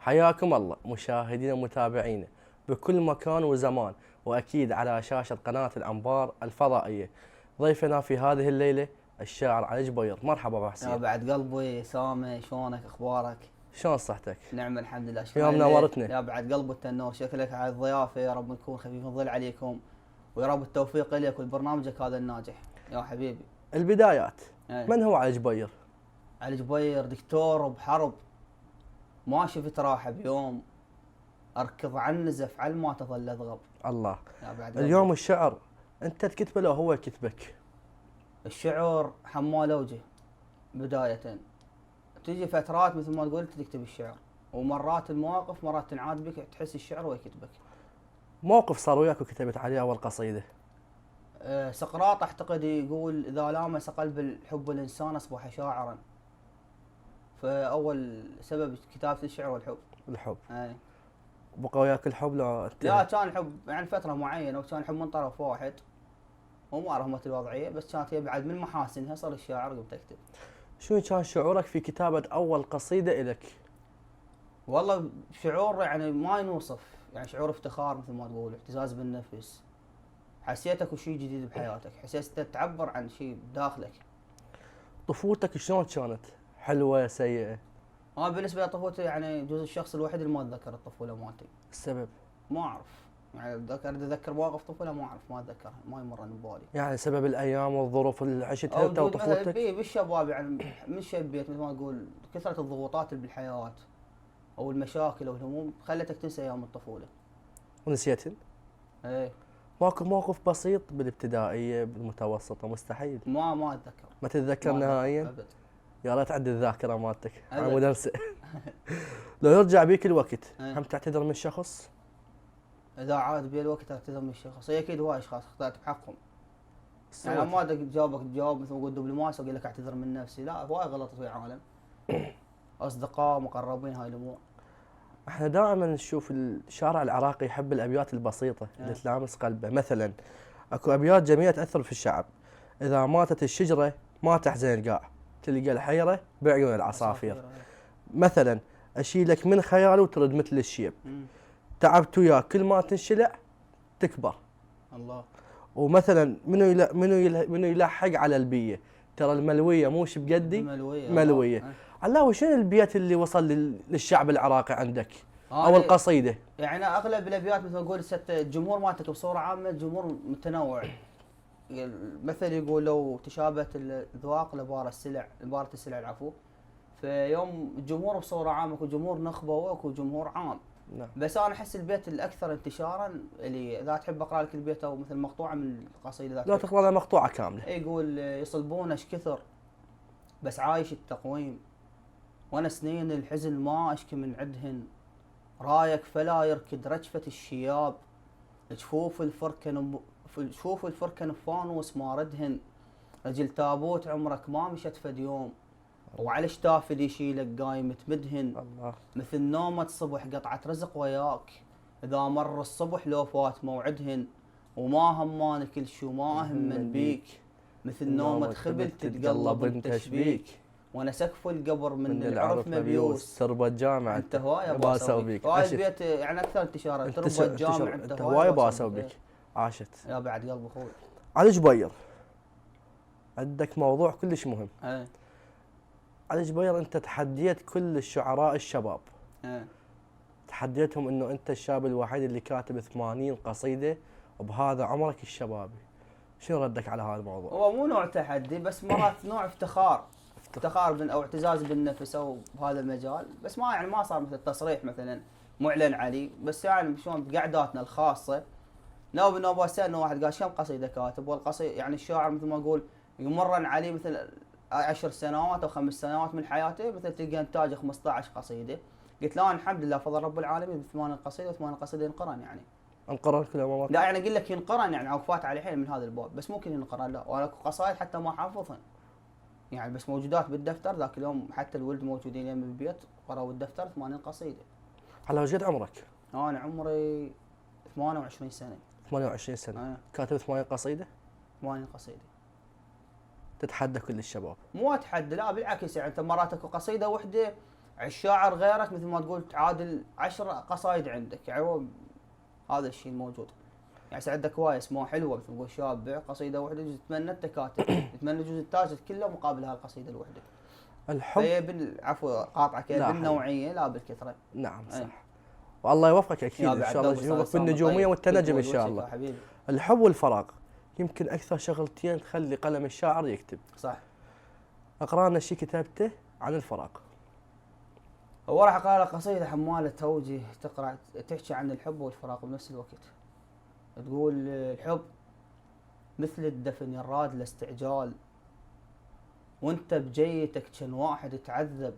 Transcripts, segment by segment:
حياكم الله مشاهدينا ومتابعينا بكل مكان وزمان، واكيد على شاشه قناه الانبار الفضائيه. ضيفنا في هذه الليله الشاعر علي جبير. مرحبا ابو يا حسين. بعد قلبي سامي، شلونك اخبارك؟ شلون صحتك؟ نعم الحمد لله. يوم نورتنا. يا بعد قلب التنور، شكلك على الضيافه، يا رب نكون خفيف الظل عليكم، ويا رب التوفيق لك ولبرنامجك هذا الناجح يا حبيبي. البدايات. أي. من هو علي جبير؟ علي جبير دكتور بحرب، ما شفت راحه بيوم، اركض عن نزف على ما تظل اضغب. الله. يا بعد قلبي. اليوم الشعر انت تكتبه لو هو يكتبك؟ الشعر حمال اوجه بدايه، تجي فترات مثل ما قلت تكتب الشعر، ومرات المواقف مرات تنعاد بك تحس الشعر ويكتبك. موقف صار وياك وكتبت عليه اول قصيده؟ سقراط اعتقد يقول اذا لامس قلب الحب الانسان اصبح شاعرا. فاول سبب كتابه الشعر والحب. الحب. اي. بقى وياك الحب لو لا كان الحب يعني فتره معينه، وكان الحب من طرف واحد، وما اعرف متى الوضعيه، بس كانت هي بعد من محاسنها صار الشاعر قمت اكتب. شنو كان شعورك في كتابه اول قصيده الك؟ والله شعور يعني ما ينوصف، يعني شعور افتخار مثل ما تقول، اعتزاز بالنفس. حسيتك شيء جديد بحياتك، حسيت تعبر عن شيء بداخلك. طفولتك شلون كانت؟ حلوه سيئه؟ انا بالنسبه لطفولتي يعني جزء الشخص الوحيد اللي ما اتذكر الطفوله مالتي. السبب؟ ما اعرف، يعني اتذكر مواقف طفوله ما اعرف، ما اتذكرها، ما يمرني ببالي. يعني سبب الايام والظروف اللي عشتها انت وجود مثلا وطفولتك؟ بالشباب، يعني من شبيت مثل ما تقول كثره الضغوطات اللي بالحياه او المشاكل او الهموم خلتك تنسى ايام الطفوله. ونسيتن؟ ايه. ماكو موقف بسيط بالابتدائيه بالمتوسطه؟ مستحيل ما اتذكر. ما تتذكر ما أتذكر نهائيا؟ ابد. يا ريت تعد الذاكره مالتك أبد. على مود انسى. لو يرجع بيك الوقت إيه. هم تعتذر من شخص؟ اذا عاد بي الوقت اعتذر من الشخص، هي اكيد هواي اشخاص اخطات بحقهم. يعني سويت. ما ادري جاوبك جواب مثل ما قلت دبلوماسي واقول لك اعتذر من نفسي، لا هواي غلطت في العالم. اصدقاء مقربين هاي الامور. احنا دائما نشوف الشارع العراقي يحب الابيات البسيطه اللي تلامس قلبه. مثلا اكو ابيات جميله تاثر في الشعب. اذا ماتت الشجره ما تحزن القاع، تلقى الحيره بعيون العصافير. مثلا اشيلك من خيالي وترد مثل الشيب، تعبت وياك كل ما تنشلع تكبر. الله. ومثلا منو يلحق على البيه، ترى الملويه موش بقدي ملويه. الله، وشنو البيت اللي وصل للشعب العراقي عندك او القصيده؟ يعني اغلب الابيات مثل ما نقول الجمهور مالتك بصوره عامه جمهور متنوع. مثل يقول لو تشابهت الاذواق لبارة السلع العفو. فيوم الجمهور بصوره عامه اكو جمهور نخبه واكو جمهور عام. نعم. بس انا احس البيت الاكثر انتشارا اللي اذا تحب اقرا لك البيت او مثل مقطوعه من القصيده ذاك. لا تقرا لها مقطوعه كامله. يقول يصلبون ايش كثر بس عايش التقويم، وانا سنين الحزن ما اشكي من عدهن، رايك فلا يركد رجفة الشياب، جفوف الفركن فانوس ما ردهن، رجل تابوت عمرك ما مشت فد يوم، وعلى شتاف اللي يشيلك قايم تمدهن. الله. مثل نومة صبح قطعة رزق وياك، اذا مر الصبح لو فات موعدهن، وما هماني كل شو ما اهم بيك، مثل نومة خبل تتقلب انت شبيك، وانا سقف القبر من العرف مبيوس، تربة الجامع انت هواي باسوا بيك. هاي البيت يعني اكثر انتشارا، تربة الجامع انت هواي باسوا بيك. عاشت. يا بعد قلب اخوي. علي جبير، عندك موضوع كلش مهم. ايه. علي جبير، انت تحديت كل الشعراء الشباب. ايه. تحديتهم انه انت الشاب الوحيد اللي كاتب 80 قصيده وبهذا عمرك الشبابي. شنو ردك على هذا الموضوع؟ هو مو نوع تحدي، بس مرات نوع افتخار او اعتزاز بالنفس او بهذا المجال، بس ما صار مثل تصريح مثلا معلن عليه، بس يعني شلون بقعداتنا الخاصه نوب نوب سالنا واحد قال كم قصيده كاتب، والقصيده يعني الشاعر مثل ما اقول يمرن عليه مثل 10 سنوات او 5 سنوات من حياته، مثل تلقى انتاجه 15 قصيده. قلت له الحمد لله فضل رب العالمين ب 8 قصيده و8 قصيده ينقرن يعني. انقرن كلهم؟ لا يعني اقول لك ينقرن يعني عوفات على حيل من هذا الباب، بس ممكن ينقرن لا، وانا قصايد حتى ما حافظهن. يعني بس موجودات بالدفتر، ذاك اليوم حتى الولد موجودين يم بالبيت قرأوا الدفتر 80 قصيده. على وجد عمرك؟ انا عمري 28 سنه. 28 سنه. كاتب 80 قصيده؟ 80 قصيده. تتحدى كل الشباب؟ مو اتحدى، لا بالعكس، يعني انت مرات اكو قصيده وحده الشاعر غيرك مثل ما تقول تعادل 10 قصايد عندك، يعني هو هذا الشيء الموجود. يعني عندك هوايه اسمها حلوه مثل ما تقول شاب قصيده واحده جزء تتمنى انت كاتب تتمنى الجزء الثالث كله مقابل هالقصيده الوحده. الحب فهي عفوا قاطعك، لا بالنوعيه لا بالكثره. نعم أي. صح. والله يوفقك اكيد يا ان بعد شاء الله دوب يوفقك صار بالنجوميه طيب. والتنجم ان تقول شاء وجهك الله. يا حبيبي. الحب والفراغ يمكن اكثر شغلتين تخلي قلم الشاعر يكتب. صح. اقرا لنا شيء كتبته عن الفراغ. هو راح اقرا لك قصيده حماله توجيه تحكي عن الحب والفراق بنفس الوقت. تقول الحب مثل الدفن يراد لاستعجال، وانت بجيتك كان واحد تعذب،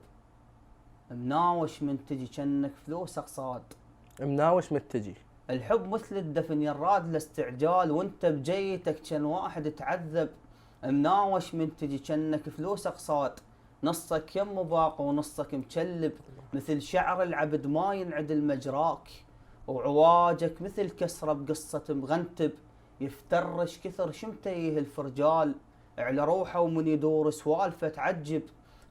مناوش من تجي كأنك فلوسك صاد. مناوش متجي. الحب مثل الدفن يراد لاستعجال، وانت بجيتك كان واحد تعذب، مناوش من تجي كأنك فلوسك صاد. نصك يم باق ونصك مكلب، مثل شعر العبد ما ينعدل مجراك، وعواجك مثل كسرة بقصة مغنتب، يفترش كثر شمتيه الفرجال، على روحه ومن يدور سوالفه تعجب،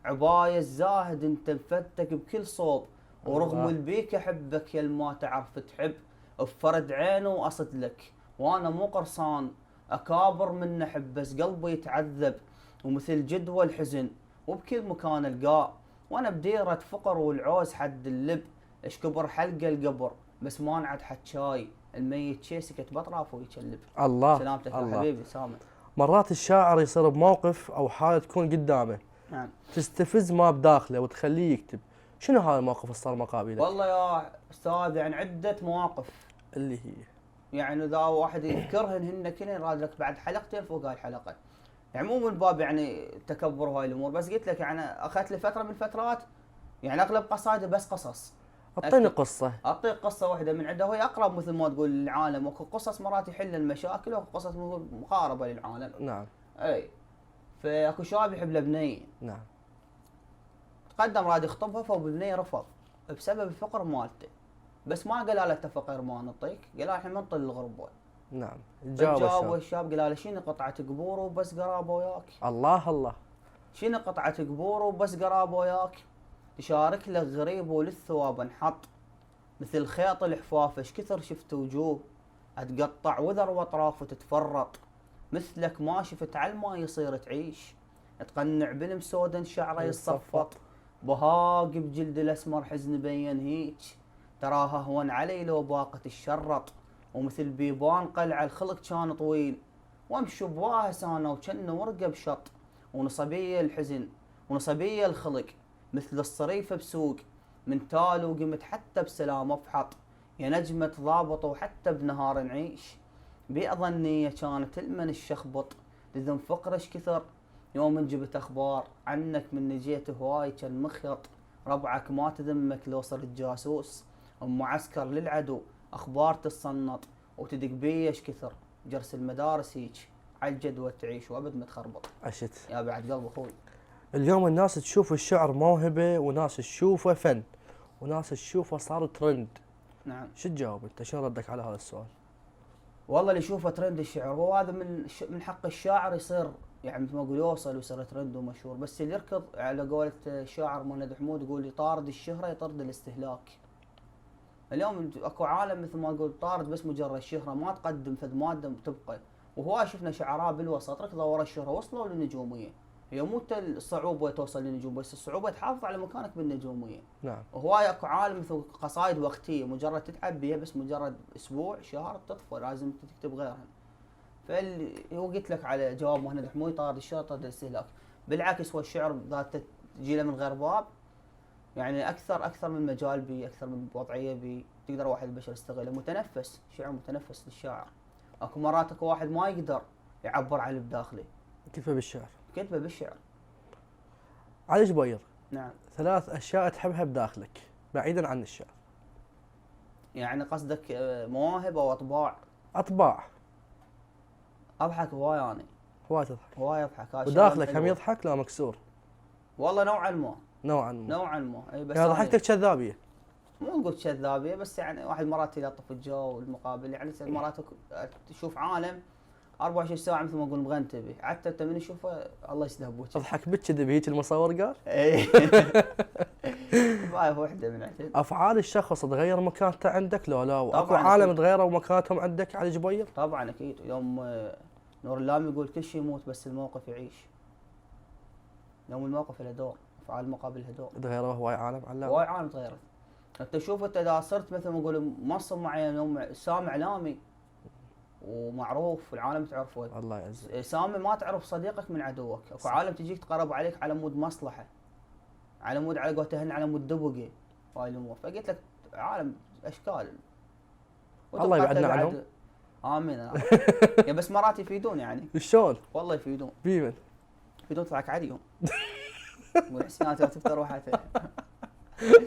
عباية الزاهد انت مفتك بكل صوب، ورغم البيك احبك يا ما تعرف تحب، بفرد عينه واصد لك وانا مو قرصان، اكابر من احب بس قلبي يتعذب، ومثل جدوى الحزن وبكل مكان القاه، وانا بديرة فقر والعوز حد اللب، اش كبر حلقه القبر بس ما نعد حتشاي، الميت شي سكت بطرافه ويكلب. الله سلامتك يا الله. حبيبي سامع. مرات الشاعر يصير بموقف او حاله تكون قدامه نعم. تستفز ما بداخله وتخليه يكتب. شنو هذا الموقف اللي صار مقابلك؟ والله يا استاذ يعني عده مواقف اللي هي يعني اذا واحد يذكرهن هن كلهن يراد لك بعد حلقتين فوق هاي الحلقه. يعني مو من باب يعني تكبر وهاي الامور، بس قلت لك يعني اخذت لي فتره من الفترات يعني اغلب قصائدي بس قصص. اعطيني قصه. اعطيك قصه واحده من عنده، وهي اقرب مثل ما تقول للعالم، وكو قصص مرات يحل المشاكل وكو قصص مقاربه للعالم. نعم. اي. فاكو شاب يحب لبنيه. نعم. تقدم راد يخطبها فبالبنيه رفض بسبب الفقر مالته. بس ما قال له انت فقير ما نعطيك، قال له الحين منطل الغربه. نعم. جاوب الشاب قال له شنو قطعه قبور وبس قرابه وياك؟ الله الله. شنو قطعه قبور وبس قرابه وياك؟ تشارك لك غريب وللثواب انحط، مثل خيط الحفاف ايش كثر شفت وجوه، اتقطع وذر واطراف وتتفرط، مثلك ما شفت على ما يصير تعيش، تقنع بالمسودن شعره يتصفط، بهاق بجلد الاسمر حزن بين هيج، تراها هون علي لو باقت الشرط، ومثل بيبان قلعه الخلق كان طويل، وامشي بواهس انا وكن ورقه بشط، ونصبيه الحزن ونصبيه الخلق، مثل الصريفه بسوق، من تالو قمت حتى بسلام افحط، يا نجمة ضابط وحتى بنهار نعيش، بيض النية كانت المن الشخبط، لذن فقرش كثر يوم جبت اخبار عنك من نجيت هواي كان مخيط، ربعك ما تذمك لو صرت جاسوس، معسكر للعدو اخبار تتصنط، وتدق بيش كثر جرس المدارس هيج، عالجدوى تعيش وابد ما تخربط. عشت. يا بعد قلب اخوي. اليوم الناس تشوف الشعر موهبه، وناس تشوفه فن، وناس تشوفه صار ترند. نعم. شو تجاوب انت؟ شنو ردك على هذا السؤال؟ والله اللي يشوفه ترند الشعر هو هذا من حق الشاعر يصير يعني مثل ما اقول يوصل ويصير ترند ومشهور، بس اللي يركض على قولة الشاعر مهند حمود يقول يطارد الشهرة يطرد الاستهلاك. اليوم اكو عالم مثل ما اقول طارد بس مجرد الشهرة، ما تقدم فد مادة تبقى، وهواي شفنا شعراء بالوسط ركضوا ورا الشهرة وصلوا للنجومية. هي مو الصعوبة توصل للنجوم، بس الصعوبة تحافظ على مكانك بالنجومية. نعم. وهواي اكو عالم مثل قصائد وقتية مجرد تتعب بيها بس مجرد اسبوع شهر تطفى، لازم تكتب غيرها. هو قلت لك على جواب مهند حمود طارد الشهرة طارد الاستهلاك. بالعكس هو الشعر ذات تجي له من غير باب، يعني اكثر من مجال بي، اكثر من وضعيه بي، تقدر واحد البشر يستغله، متنفس، شعر متنفس للشاعر. اكو مرات اكو واحد ما يقدر يعبر عن اللي بداخله، كتبه بالشعر. كتبه بالشعر. علي جبير. نعم. 3 أشياء تحبها بداخلك بعيدا عن الشعر. يعني قصدك مواهب او اطباع؟ اطباع. اضحك هواي انا. هواي تضحك. هواي اضحك. وداخلك هم يضحك لا مكسور؟ والله نوعا ما. نوعا ما. نوعا ما اي، بس يعني ضحكتك كذابيه. مو نقول كذابيه، بس يعني واحد مرات يلطف الجو والمقابل، يعني مرات تشوف عالم 24 ساعه مثل ما نقول مغنتبه، حتى انت من يشوفه الله يسده بوجهه. تضحك بالكذب هيك المصور قال؟ اي. باي وحده من عندك. افعال الشخص تغير مكانته عندك لو لا؟ واكو طبعاً عالم أكيد. تغيروا مكانتهم عندك علي جبير؟ طبعا اكيد. يوم نور اللام يقول كل شيء يموت بس الموقف يعيش. يوم الموقف له دور، افعال المقابل له دور. تغيروا هواي عالم علام. هواي عالم تغيرت. انت شوف انت اذا صرت مثل ما نقول منصب معين، يوم سام اعلامي ومعروف والعالم تعرفه، الله يعزك. سامي ما تعرف صديقك من عدوك، اكو عالم تجيك تقرب عليك على مود مصلحه، على مود على قولته هن على مود دبقه وهاي الامور. فقلت لك عالم اشكال. الله يبعدنا وتوقعت عنهم. بعد- امين يا بس مرات يفيدون يعني، شلون؟ والله يفيدون. بيمن؟ يفيدون تضحك عليهم. والحسينات تفتر روحته.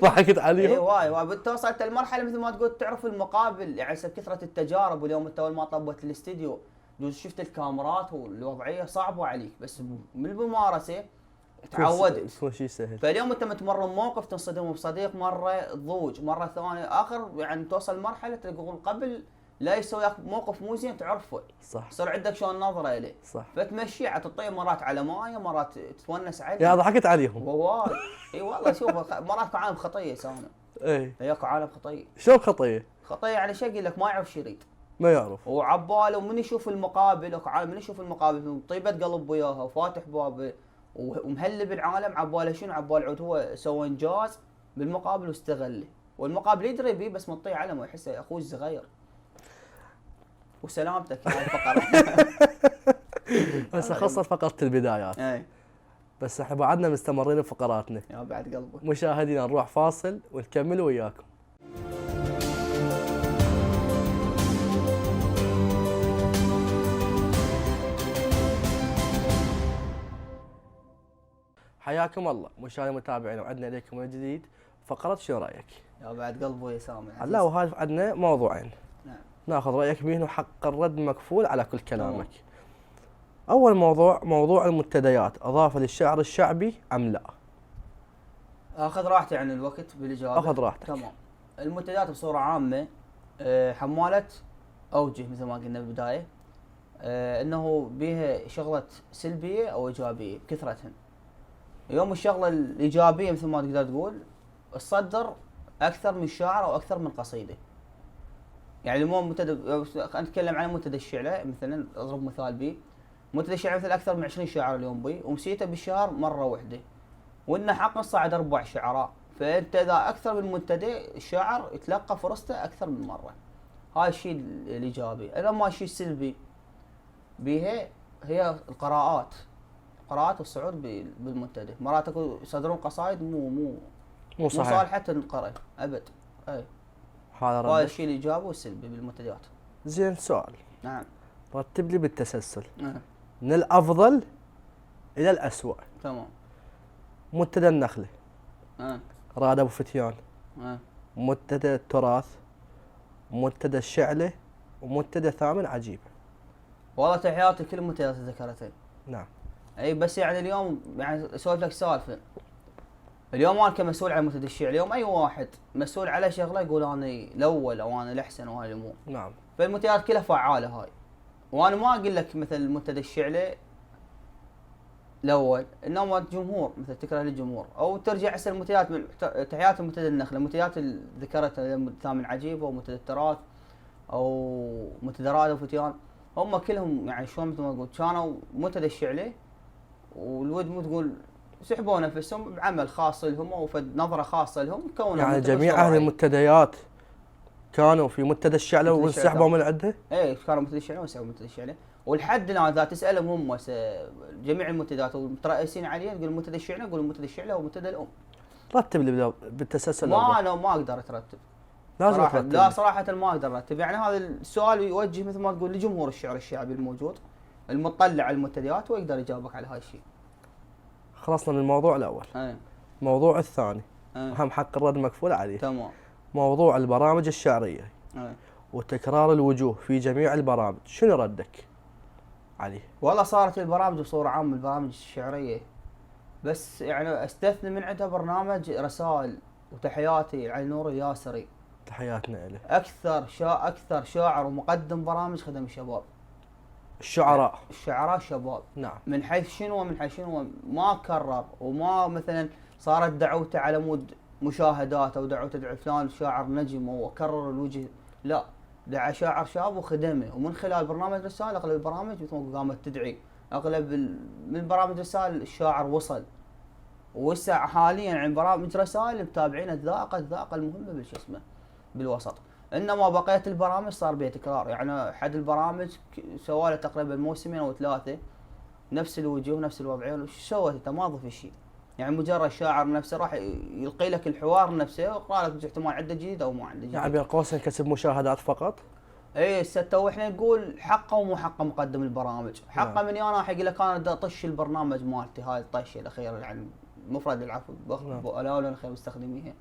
ضحكت اي عليهم؟ واي بتوصل انت المرحله مثل ما تقول تعرف المقابل يعني كثره التجارب. واليوم انت اول ما طبت الاستديو شفت الكاميرات والوضعيه صعبه عليك، بس من الممارسه تعودت. تكون شيء سهل. فاليوم انت متمر موقف تنصدم بصديق مره تضوج، مره ثانيه اخر يعني توصل مرحله تقول قبل لا يسوي لك موقف مو زين تعرفه، صح يصير عندك شلون نظره اليه، صح. فتمشي تطير مرات على مايه، مرات تتونس عليه. يا ضحكت عليهم. واي اي والله شوف مرات عالم خطيه سامي. اي وياك عالم خطيه. شلون خطيه؟ خطيه يعني شيء يقول لك ما يعرف شو يريد، ما يعرف. وعباله ومن يشوف المقابل، اكو عالم من يشوف المقابل طيبه قلب وياها وفاتح بابه ومهلب العالم، عباله شنو؟ عباله عود هو سوى انجاز بالمقابل واستغله، والمقابل يدري بيه بس مطيه علمه يحسه اخوه الصغير. وسلامتك يا الفقره. بس خلصت فقرة البدايات. اي بس احنا بعدنا مستمرين بفقراتنا. يا بعد قلبك. مشاهدينا نروح فاصل ونكمل وياكم. حياكم الله مشاهدينا المتابعين، وعدنا اليكم من جديد فقرة شو رايك؟ يا بعد قلبه يا سامي. لا وهذا عندنا موضوعين. نعم. ناخذ رايك بينه وحق الرد مكفول على كل كلامك. اول موضوع المنتديات، اضافه للشعر الشعبي ام لا؟ اخذ راحتي عن الوقت بالاجابه. اخذ راحتك. تمام. المنتديات بصوره عامه حماله اوجه مثل ما قلنا بالبدايه، انه بيها شغله سلبيه او ايجابيه بكثرتهن. يوم الشغله الايجابيه مثل ما تقدر تقول تصدر اكثر من شاعر او اكثر من قصيده. يعني اليوم خلينا نتكلم عن منتدى الشعر مثلا، اضرب مثال به. منتدى الشعر مثل اكثر من 20 شاعر اليوم بي، ومسيته بالشهر مره واحده، وانه حق صعد 4 شعراء. فانت اذا اكثر من منتدى الشاعر يتلقى فرصته اكثر من مره. هاي الشيء الايجابي. اما الشيء السلبي بها هي القراءات والصعود بالمنتدى. مرات يصدرون قصائد مو صحيح. صالحه تنقرا ابد. اي هذا هذا رد. الشيء الايجابي والسلبي بالمنتديات. زين سؤال، نعم. رتب لي بالتسلسل نعم. من الافضل الى الاسوأ. تمام. منتدى النخله، نعم. راد ابو فتيان، نعم. منتدى التراث، منتدى الشعله، ومنتدى ثامن عجيب. والله تحياتي كل المنتديات اللي ذكرتها. نعم. اي بس يعني اليوم يعني اسولف لك سالفه. اليوم انا كمسؤول عن منتدى الشعر، اليوم اي واحد مسؤول على شغله يقول انا الاول او انا الاحسن وهاي الامور. نعم. فالمنتديات كلها فعاله هاي. وانا ما اقول لك مثل منتدى الشعر الاول، انما الجمهور مثل تكره للجمهور، او ترجع هسه المنتديات من تحيات منتدى النخله، المنتديات اللي ذكرتها ثامن عجيب او منتدى التراث او منتدى رائد وفتيان، هم كلهم يعني شلون مثل ما تقول كانوا منتدى الشعلي، والود مو تقول سحبوا نفسهم بعمل خاص لهم وفد نظره خاصه لهم كونوا يعني جميع اهل المنتديات كانوا في منتدى الشعله وانسحبوا من عده؟ ايه كانوا منتدى الشعله وانسحبوا منتدى الشعله، ولحد الان اذا تسالهم هم جميع المنتديات والمترأسين عليه تقول منتدى الشعله، يقول منتدى الشعله هو منتدى الام. رتب لي بالتسلسل. انا ما اقدر اترتب. لازم صراحة ترتب. لا صراحه ما اقدر ارتب. يعني هذا السؤال يوجه مثل ما تقول لجمهور الشعر الشعبي الموجود المطلع على المنتديات ويقدر يجاوبك على هاي الشيء. خلصنا من الموضوع الاول. الموضوع الثاني هم حق الرد مكفول عليه. تمام. موضوع البرامج الشعريه وتكرار الوجوه في جميع البرامج، شنو ردك عليه؟ والله صارت البرامج بصوره عامه البرامج الشعريه، بس يعني استثني من عندها برنامج رسائل، وتحياتي علي نور الياسري. تحياتنا له. اكثر شاعر ومقدم برامج خدم الشباب. الشعراء الشباب. نعم. من حيث شنو ما كرر، وما مثلا صارت دعوته على مود مشاهدات او تدعي فلان شاعر نجم وكرر الوجه، لا، دعا شاعر شاب وخدمه. ومن خلال برنامج رسائل، اغلب البرامج مثل ما قامت تدعي، اغلب من برامج رسائل الشاعر وصل. وهسه حاليا عن برامج رسائل متابعين الذائقه المهمه بالشو اسمه بالوسط. انما بقيه البرامج صار بها تكرار، يعني احد البرامج سوى له تقريبا موسمين او 3 نفس الوجوه نفس الوضعيه. شو سويت انت؟ ما ضف شيء، يعني مجرد الشاعر نفسه راح يلقي لك الحوار نفسه ويقرا لك احتمال عنده جديد او ما عنده جديد. يعني بين قوسين كسب مشاهدات فقط. اي هسه احنا نقول حقه ومو حقه مقدم البرامج، حقه مني انا حق لك انا دا اطش البرنامج مالتي، هاي الطشه الاخيره يعني مفرد العفو الا خير مستخدميها.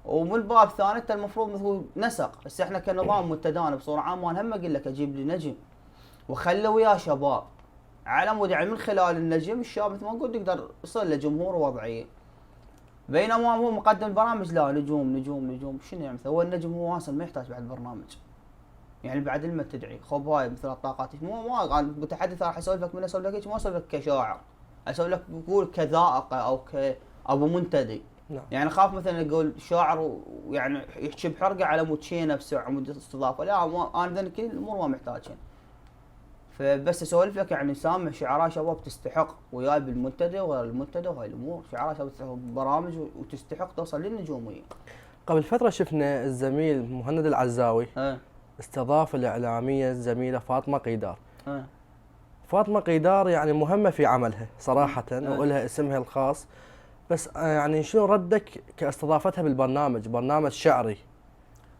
ومن باب ثاني انت المفروض مثل نسق، هسه احنا كنظام متدان بصوره عامه انا هم اقول لك اجيب لي نجم وخلي وياه شباب على مود، يعني من خلال النجم الشاب مثل ما قلت يقدر يصير له جمهور ووضعيه. بينما هو مقدم البرامج لا، نجوم نجوم نجوم، شنو يعني؟ هو النجم هو واصل ما يحتاج بعد برنامج، يعني بعد لما تدعي خب هاي مثل الطاقات. مو انا متحدث راح اسولف لك من اسولف لك ما اسولف لك كشاعر، اسولف لك بقول كذائقه او كابو منتدي. نعم. يعني خاف مثلا اقول شاعر يعني يحكي بحرقه على مود شيء نفسه عمود استضافه، لا انا ذنك الامور ما محتاجين. فبس اسولف لك يعني سامع شعراء شباب تستحق وياي بالمنتدى وغير المنتدى وهاي الامور، شعراء شباب تستحق برامج وتستحق توصل للنجوميه. قبل فتره شفنا الزميل مهند العزاوي استضاف الاعلاميه الزميله فاطمه قيدار. فاطمه قيدار يعني مهمه في عملها صراحه ولها اسمها الخاص، بس يعني شنو ردك كاستضافتها بالبرنامج، برنامج شعري؟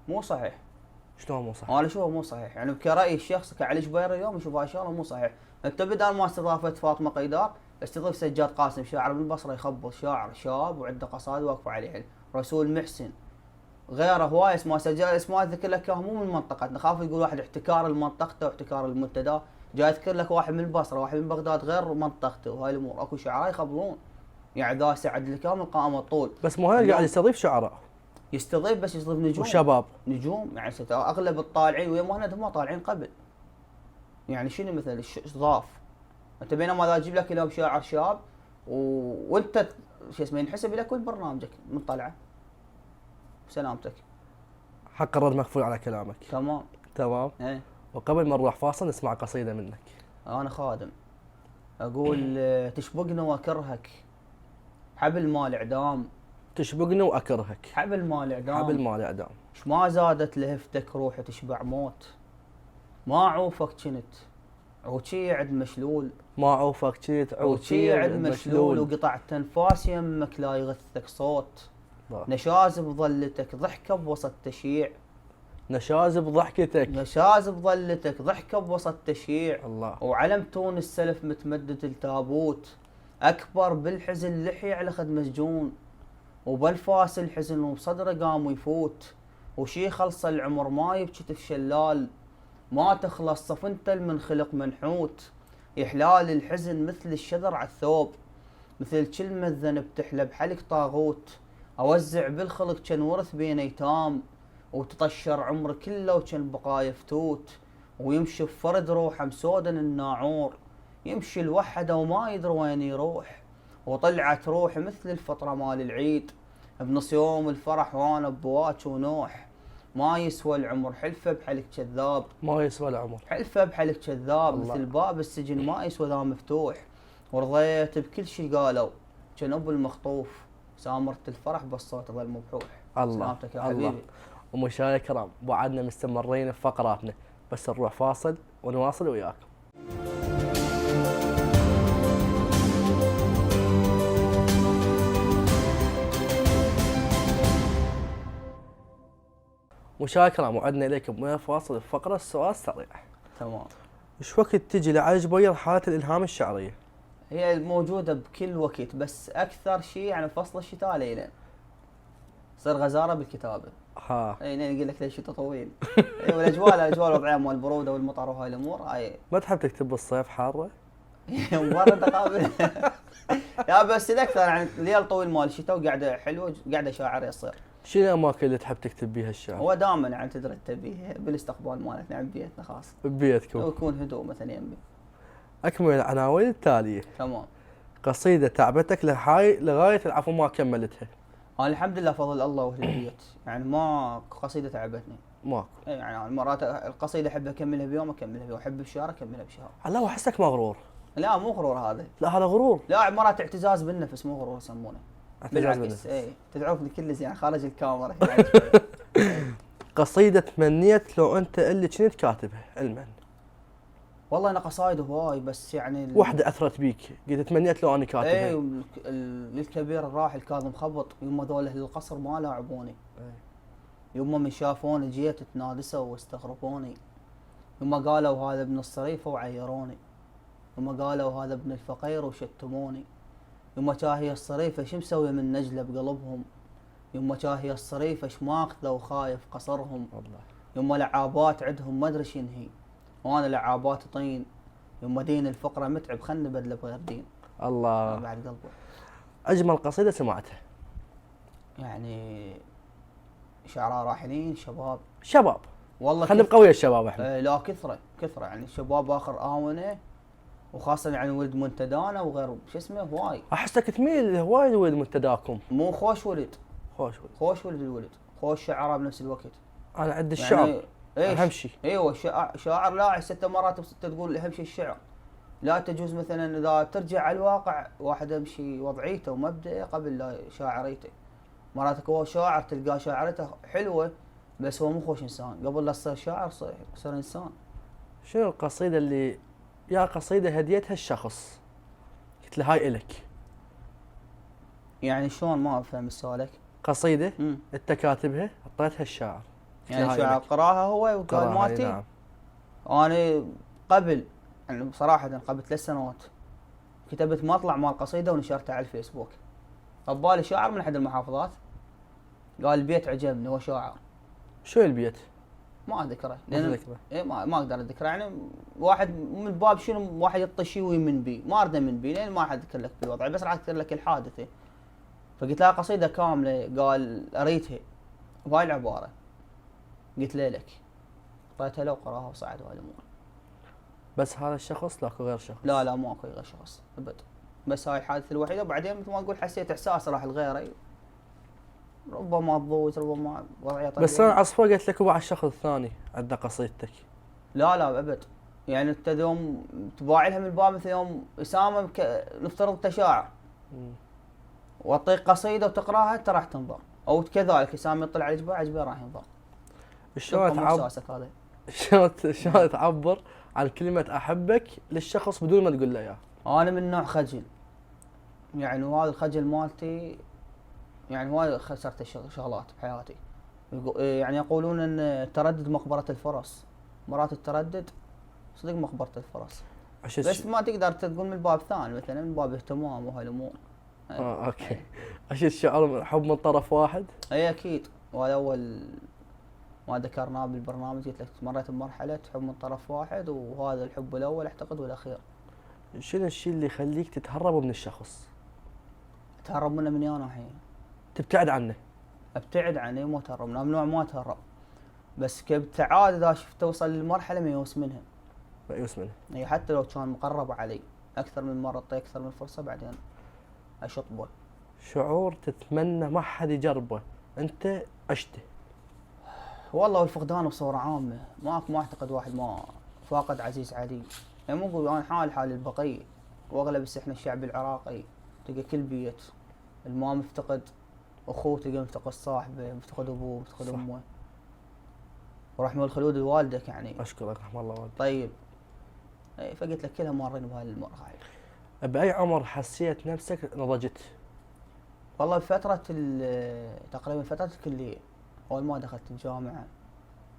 مو صحيح. شلون مو صحيح؟ انا اشوفه مو صحيح، يعني كرايي الشخصي كعلي جبير اليوم اشوف هاي الشغله مو صحيح. انت بدل ما استضافت فاطمه قيدار استضيف سجاد قاسم شاعر من البصره يخبط، شاعر شاب وعنده قصائد واقفه عليها. رسول محسن غيره هواي اسماء سجاد، اسماء اذكر لك مو من منطقتنا، خاف يقول واحد احتكار لمنطقته واحتكار المنتدى، جاي اذكر لك واحد من البصره واحد من بغداد غير منطقته، وهاي الامور اكو شعراء يخبلون. يعني ذا سعد الكامل قائمه طول. بس مهند قاعد يستضيف شعراء، يستضيف بس يستضيف نجوم وشباب نجوم، يعني اغلب الطالعين ويا مهند هم طالعين قبل. يعني شنو مثل ضاف انت بينما اذا اجيب لك اليوم شاعر شاب وانت شو اسمه ينحسب لك كل برنامجك من طلعه. سلامتك. حق الرد مكفول على كلامك. تمام. ايه. وقبل ما نروح فاصل نسمع قصيده منك. انا خادم اقول تشبقنا واكرهك حبل مال اعدام، تشبقني واكرهك حبل مال اعدام، حبل مال اعدام. ايش ما زادت لهفتك روحي تشبع موت، ما عوفك كنت عوشي عد مشلول، ما عوفك كنت عوشي عد مشلول، وقطعت انفاس يمك لا يغثك صوت، نشاز بظلتك ضحكه بوسط تشيع، نشاز بضحكتك، نشاز بظلتك ضحكه بوسط تشيع، الله. وعلم تون السلف متمدد التابوت، اكبر بالحزن لحي على خد مسجون، وبالفاس الحزن وبصدره قام يفوت، وشي خلص العمر ما يبكي شلال، ما تخلص صفنتل من خلق منحوت، يحلال الحزن مثل الشذر على الثوب، مثل كلمة ذنب تحلب حلق طاغوت، اوزع بالخلق كان ورث بين ايتام، وتطشر عمر كله وكان بقايا فتوت، ويمشي بفرد روحه مسودا الناعور، يمشي الوحده وما يدري وين يروح، وطلعت روحي مثل الفطره مال العيد، بنص يوم الفرح وانا بواك ونوح، ما يسوى العمر حلفه بحلك كذاب، ما يسوى العمر حلفه بحلك كذاب، مثل باب السجن ما يسوى ذا مفتوح، ورضيت بكل شي قالوا كان ابو المخطوف، سامرت الفرح بالصوت ظل مبحوح. الله. سلامتك يا حبيبي. ومشاهدينا الكرام بعدنا مستمرين في فقراتنا، بس نروح فاصل ونواصل وياكم. مشاهدينا الكرام وعدنا اليكم من فاصل الفقره. السؤال السريع. تمام. ايش وقت تجي لعلي جبير حاله الالهام الشعريه؟ هي موجوده بكل وقت، بس اكثر شيء يعني فصل الشتاء ليلا صار غزاره بالكتابه. اي نقول لك ليش الشتاء طويل. اي والاجواء الوضعيه مال البروده والمطر وهاي الامور هاي. ما تحب تكتب بالصيف حاره؟ مبرد قابل. يا بس اكثر يعني الليل طويل مال الشتاء وقاعده حلوه قاعده شاعريه تصير. شنو الاماكن اللي تحب تكتب بيها الشعر؟ هو دائما يعني تدري تبيه بالاستقبال مالتنا عند بيتنا خاص. ببيتكم. ويكون هدوء مثلا يمي. اكمل العناوين التاليه. تمام. قصيده تعبتك لغايه العفو ما كملتها. انا الحمد لله فضل الله وهديت، يعني ما قصيده تعبتني. ماكو. يعني أنا مرات القصيده احب اكملها بيوم اكملها بيوم، احب بشهر اكملها بشهر. لا واحسك مغرور. لا مو غرور هذا، لا هذا غرور. لا مرات اعتزاز بالنفس مو غرور يسمونه. اعتزاز بالعكس بالنفس. اي تدعوك كل زين خارج الكاميرا يعني شوي. قصيدة تمنيت لو انت اللي كنت كاتبها علما. والله انا قصايد هواي بس يعني وحدة اثرت بيك قلت تمنيت لو انا كاتبها. اي للكبير الراحل كاظم خبط، يما ذول اهل القصر ما لاعبوني. يما من شافوني جيت تنادسوا واستغربوني. يما قالوا هذا ابن الصريفه وعيروني. يما قالوا هذا ابن الفقير وشتموني. يما شاهي الصريفه شو مسوي من نجله بقلبهم. يما شاهي الصريفه ايش ماخذه وخايف قصرهم. والله. يما لعابات عندهم ما ادري شنهي، وانا لعابات طين. يما دين الفقره متعب خلني بدله بغير دين. الله. بعد قلبه. اجمل قصيدة سمعتها. يعني شعراء راحلين شباب. شباب. والله خلي بقوية الشباب احنا. لا كثره يعني شباب اخر اونه، وخاصه يعني ولد منتدانا وغير شو اسمه هواي. احسك تميل هواي ولد منتداكم. مو خوش ولد. خوش ولد. خوش ولد الولد، خوش شعراء بنفس الوقت. انا عندي الشعر. يعني اهم شيء. ايوه شاعر لاعب 6 مرات بستة تقول اهم شيء الشعر. لا تجوز مثلا اذا ترجع على الواقع واحد يمشي وضعيته ومبدئه قبل لا شاعريته. مرات هو شاعر تلقاه شاعرته حلوه بس هو مو خوش انسان، قبل لا تصير شاعر صير انسان. شنو القصيدة اللي يا قصيدة هديتها الشخص قلت له هاي الك؟ يعني شلون ما افهم سؤالك؟ قصيدة انت كاتبها اعطيتها الشاعر. يعني شاعر قراها هو وقال قراها، مالتي؟ نعم. انا قبل يعني بصراحه قبل 3 سنوات كتبت مطلع مال قصيده ونشرتها على الفيسبوك. فبالي شاعر من احد المحافظات قال البيت عجبني هو شاعر. شو البيت؟ ما اذكره ما تذكره. إيه ما اقدر اذكره، يعني واحد من باب شنو واحد يطشي ويمن بي، ما ارده من بي لين ما راح اذكر لك بالوضع، بس راح اذكر لك الحادثه. فقلت له قصيده كامله، قال اريتها بهاي العباره. قلت له لك اعطيتها له وقراها وصعد هاي الامور. بس هذا الشخص لاكو غير شخص؟ لا ماكو غير شخص ابد، بس هاي الحادثه الوحيده. وبعدين مثل ما اقول حسيت احساس راح لغيري، ربما تضوج ربما وضعيه طبيعيه. بس انا عصفور قلت لك وبعد الشخص الثاني عنده قصيدتك. لا ابد، يعني انت يوم تباعي لها من الباب مثل يوم اسامه نفترض تشاعر واعطيك قصيده وتقراها انت راح تنظر، او كذلك اسامه يطلع على جبال راح ينظر. شلون تعبر؟ شلون تعبر عن كلمه احبك للشخص بدون ما تقول له اياه؟ انا من نوع خجل، يعني وهذا الخجل مالتي يعني هواي خسرت شغلات بحياتي. يعني يقولون ان التردد مقبره الفرس، مرات التردد صدق مقبره الفرس. بس ما تقدر تقول من الباب ثاني، مثلا من باب اهتمام وهاي الامور. اوكي. اشيل الشعور حب من طرف واحد؟ اي اكيد، وهذا اول ما ذكرناه بالبرنامج، قلت لك مريت بمرحله حب من طرف واحد، وهذا الحب الاول اعتقد والاخير. شنو الشيء اللي يخليك تتهرب من الشخص؟ تهرب منه من اي ناحيه؟ تبتعد عنه؟ ابتعد عنه، مو تهرب، ممنوع ما تهرب، بس كابتعاد اذا شفت توصل للمرحله ميؤوس منها. ميؤوس منها. اي حتى لو كان مقرب علي اكثر من مره، اعطيه اكثر من فرصه بعدين اشطبه. شعور تتمنى ما حد يجربه انت عشته؟ والله الفقدان بصوره عامه، ما اعتقد واحد ما فاقد عزيز عليه. يعني مو اقول انا حال البقيه، واغلب احنا الشعب العراقي تلقى كل بيت الماء مفتقد، اخوه تلقى مفتقد صاحبه، مفتقد ابوه، مفتقد امه. ورحمه الخلود لوالدك يعني. اشكرك رحم الله والديك. طيب فقلت لك كلها مرينا بهاي المراحل. باي عمر حسيت نفسك نضجت؟ والله بفتره تقريبا فتره الكليه، اول ما دخلت الجامعه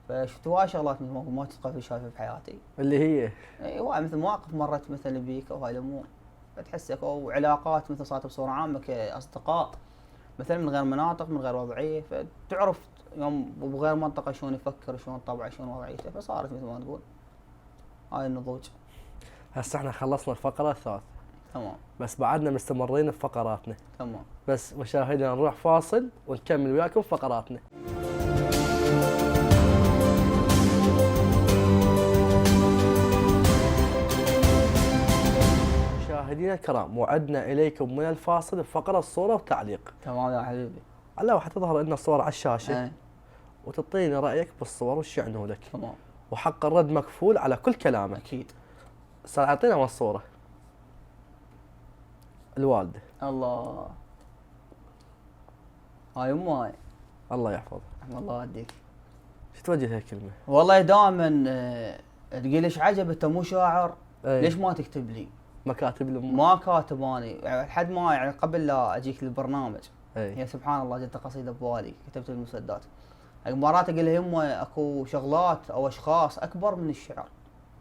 فشفت هواي شغلات ما تتقبل شايفها بحياتي. اللي هي؟ ايوه مثل مواقف مرت مثل بيك وهاي الامور، فتحسك او علاقات مثل صارت بصوره عامه كاصدقاء مثلا من غير مناطق من غير وضعيه، فتعرف يوم بغير منطقه شلون يفكر شلون طبعه شلون وضعيته، فصارت مثل ما تقول هاي النضوج. هسه احنا خلصنا الفقره الثالثه. تمام. بس بعدنا مستمرين بفقراتنا. تمام. بس مشاهدينا نروح فاصل ونكمل وياكم فقراتنا. مشاهدينا الكرام، وعدنا اليكم من الفاصل بفقره الصوره والتعليق. تمام يا حبيبي. على واحد تظهر لنا الصور على الشاشه اي وتعطيني رايك بالصور وش يعنوا لك، تمام وحق الرد مكفول على كل كلامك. اكيد. صار اعطينا من الصوره. الوالده الله، هاي امي الله يحفظها، رحم الله والديك. شو توجه لها كلمه؟ والله دائما تقول ليش عجب انت مو شاعر؟ أي. ليش ما تكتب لي؟ مكاتب الام. ما كاتب اني يعني لحد ما يعني قبل لا اجيك للبرنامج اي هي سبحان الله جت قصيده ببالي كتبت المسدات. مرات اقول لها يمه اكو شغلات او اشخاص اكبر من الشعر،